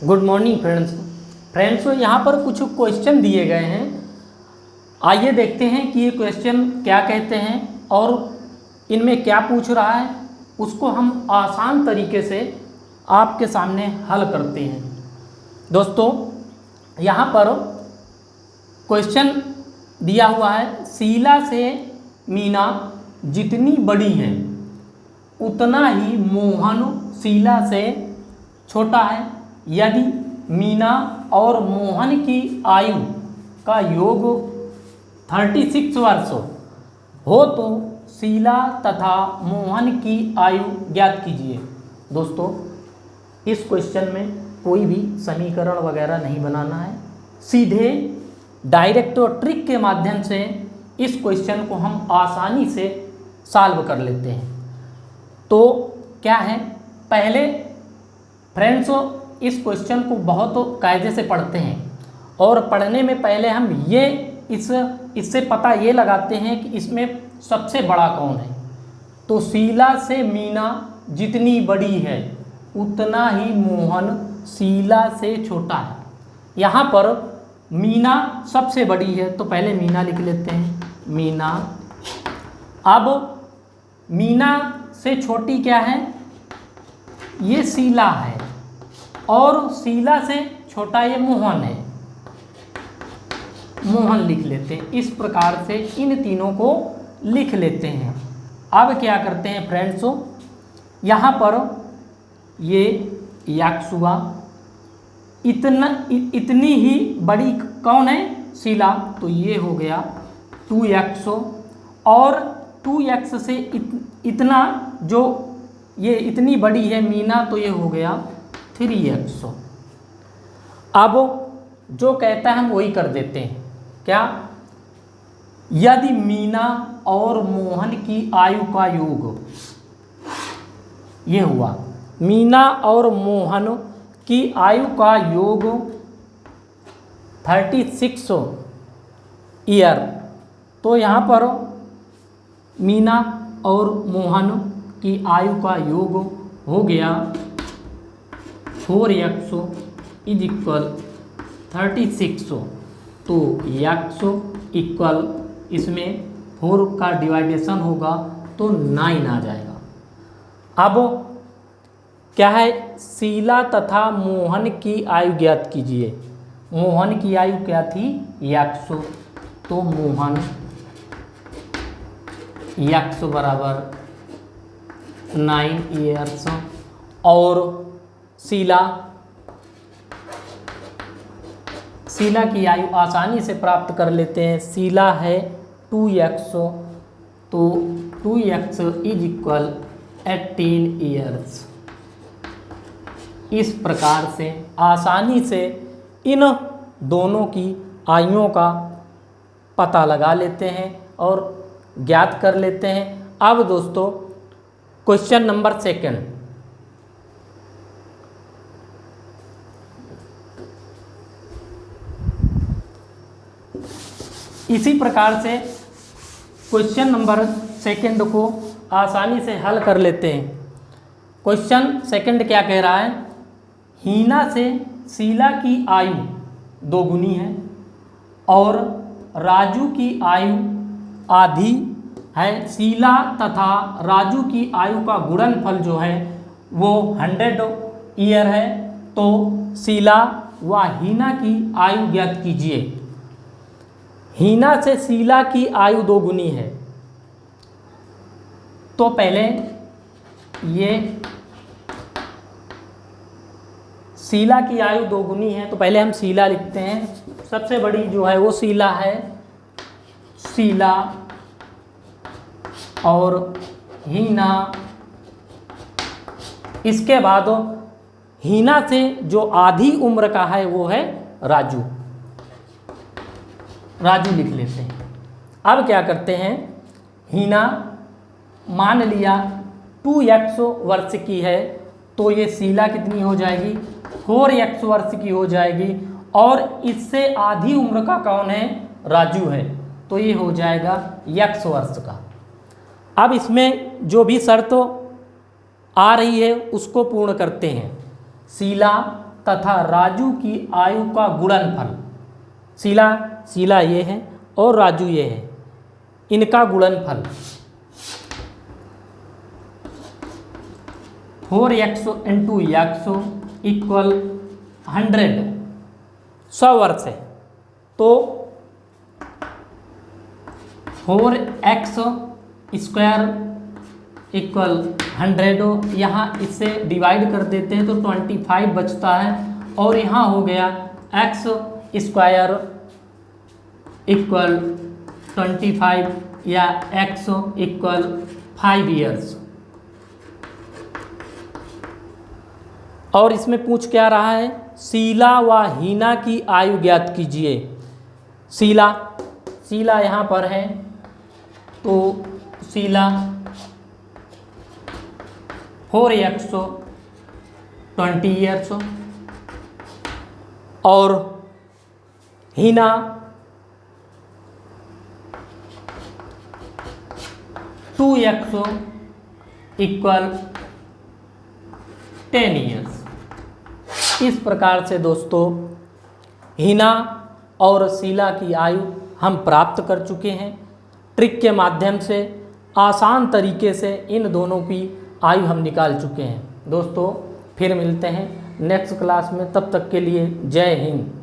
Good morning friends यहाँ पर कुछ क्वेश्चन दिए गए हैं। आइए देखते हैं कि ये क्वेश्चन क्या कहते हैं और इनमें क्या पूछ रहा है, उसको हम आसान तरीके से आपके सामने हल करते हैं। दोस्तों यहाँ पर क्वेश्चन दिया हुआ है, शीला से मीना जितनी बड़ी है उतना ही मोहन शीला से छोटा है। यदि मीना और मोहन की आयु का योग 36 वर्ष हो तो शीला तथा मोहन की आयु ज्ञात कीजिए। दोस्तों इस क्वेश्चन में कोई भी समीकरण वगैरह नहीं बनाना है, सीधे डायरेक्ट ट्रिक के माध्यम से इस क्वेश्चन को हम आसानी से सॉल्व कर लेते हैं। तो क्या है, पहले फ्रेंड्स इस क्वेश्चन को बहुत कायदे से पढ़ते हैं और पढ़ने में पहले हम ये इससे पता ये लगाते हैं कि इसमें सबसे बड़ा कौन है। तो शीला से मीना जितनी बड़ी है उतना ही मोहन शीला से छोटा है। यहाँ पर मीना सबसे बड़ी है तो पहले मीना लिख लेते हैं, मीना। अब मीना से छोटी क्या है, ये शीला है, और शीला से छोटा ये मोहन है, मोहन लिख लेते हैं। इस प्रकार से इन तीनों को लिख लेते हैं। अब क्या करते हैं फ्रेंड्स, यहाँ पर ये यक्स हुआ, इतनी ही बड़ी कौन है, शीला, तो ये हो गया 2x, और 2x से इतना जो ये इतनी बड़ी है मीना तो ये हो गया 3x। अब जो कहता है हम वही कर देते हैं। क्या, यदि मीना और मोहन की आयु का योग, ये हुआ मीना और मोहन की आयु का योग 36 ईयर, तो यहाँ पर मीना और मोहन की आयु का योग हो गया 4x इज इक्वल 36। तो x इक्वल इसमें 4 का डिवाइडेशन होगा तो 9 आ जाएगा। अब क्या है, शीला तथा मोहन की आयु ज्ञात कीजिए। मोहन की आयु क्या थी, x, तो मोहन x बराबर 9 ईयर्स, और शीला की आयु आसानी से प्राप्त कर लेते हैं। शीला है 2x, तो 2x इज इक्वल 18 ईयर्स। इस प्रकार से आसानी से इन दोनों की आयुओं का पता लगा लेते हैं और ज्ञात कर लेते हैं। अब दोस्तों क्वेश्चन नंबर 2, इसी प्रकार से क्वेश्चन नंबर 2 को आसानी से हल कर लेते हैं। क्वेश्चन 2 क्या कह रहा है, हीना से शीला की आयु 2 गुनी है और राजू की आयु आधी है। शीला तथा राजू की आयु का गुणनफल जो है वो 100 ईयर है, तो शीला व हीना की आयु ज्ञात कीजिए। हीना से शीला की आयु 2 गुनी है, तो पहले ये शीला की आयु 2 गुनी है तो पहले हम शीला लिखते हैं। सबसे बड़ी जो है वो शीला है, शीला, और हीना। इसके बाद हीना से जो आधी उम्र का है वो है राजू, राजू लिख लेते हैं। अब क्या करते हैं, हीना मान लिया 2x वर्ष की है तो ये शीला कितनी हो जाएगी, 4x वर्ष की हो जाएगी, और इससे आधी उम्र का कौन है, राजू है, तो ये हो जाएगा x वर्ष का। अब इसमें जो भी शर्त आ रही है उसको पूर्ण करते हैं। शीला तथा राजू की आयु का गुणनफल, शीला ये है और राजू ये है, इनका गुणनफल 4x इंटू x इक्वल 100 वर्ष है। तो 4x स्क्वायर इक्वल 100, यहाँ इससे डिवाइड कर देते हैं तो 25 बचता है, और यहाँ हो गया x स्क्वायर इक्वल 25 या x इक्वल 5 ईयर्स। और इसमें पूछ क्या रहा है, शीला व हीना की आयु ज्ञात कीजिए। शीला यहाँ पर है, तो शीला 4x 20 ईयर्स और हीना 2x इक्वल 10 ईयर्स। इस प्रकार से दोस्तों हीना और शीला की आयु हम प्राप्त कर चुके हैं। ट्रिक के माध्यम से आसान तरीके से इन दोनों की आयु हम निकाल चुके हैं। दोस्तों फिर मिलते हैं नेक्स्ट क्लास में, तब तक के लिए जय हिंद।